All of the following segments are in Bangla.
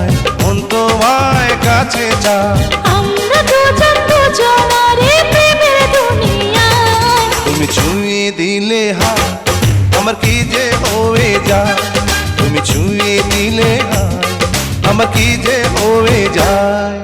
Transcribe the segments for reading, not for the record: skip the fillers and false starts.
যায়, মন তোমায় কাছে চায়। আমরা দুজন দুজনারে প্রেমের দুনিয়ায়। তুমি ছুঁয়ে দিলে হাত আমার কি যে হয়ে যায়, তুমি ছুঁয়ে দিলে হাত আমার কি যে হয়ে যায়।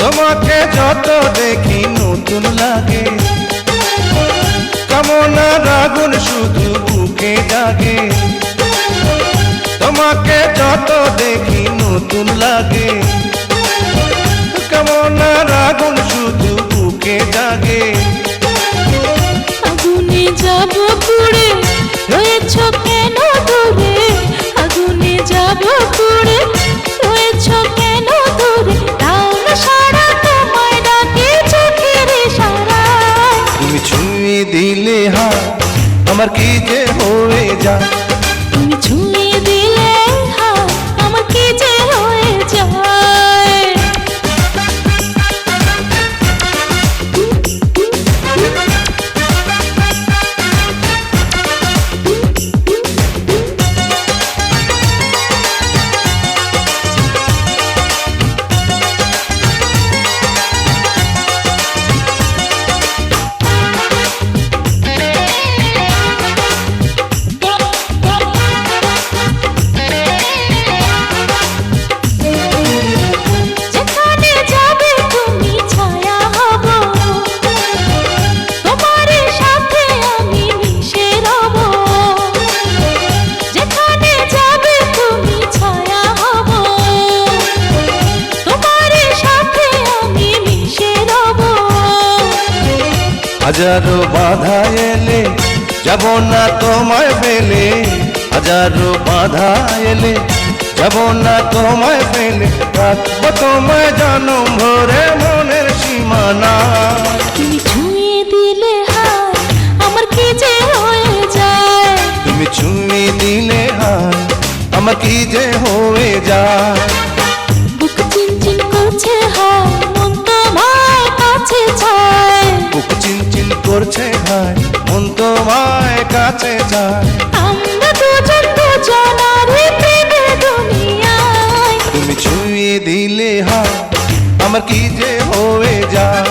তোমাকে যত দেখি নতুন লাগে, কামনার আগুন শুধু বুকে জাগে। তোমাকে যত দেখি নতুন লাগে, কামনার আগুন শুধু বুকে জাগে। আগুনে যাব পুড়ে রয়েছ কেন দূরে, আগুনে যাব পুড়ে রয়েছ কেন দূরে, দাও না সারা তোমায় ডাকে চোখের ইশারায়। তুমি ছুঁয়ে দিলে হাত আমার কি যে হয়ে যায়, তুমি ছুঁয়ে দিলে হাত আমার কি যে হয়ে যায়। যেখানে যাবে তুমি ছায়া হব, তোমার সাথে আমি মিশে রব। যেখানে যাবে তুমি ছায়া হব, তোমার সাথে আমি মিশে রব। হাজারো বাধা এলে যাব না তোমায় ফেলে, হাজারো বাধা এলে যাব না তোমায় ফেলে, রাখবো তোমায় জনম ভরে মনের সীমানা। তুমি ছুঁয়ে দিলে হাত আমার কি যে হয়ে যায়, তুমি ছুঁয়ে দিলে হাত আমার কি যে হয়ে যায়। বুক চিনচিন করছে হায় মন তোমায় কাছে চায়। বুক চিনচিন করছে হায় মন তোমায় কাছে যায়। আমরা দুজন দুজনারে প্রেমের দুনিয়ায়। তুমি ছুঁয়ে দিলে হাত আমার কি যে হয়ে যায়।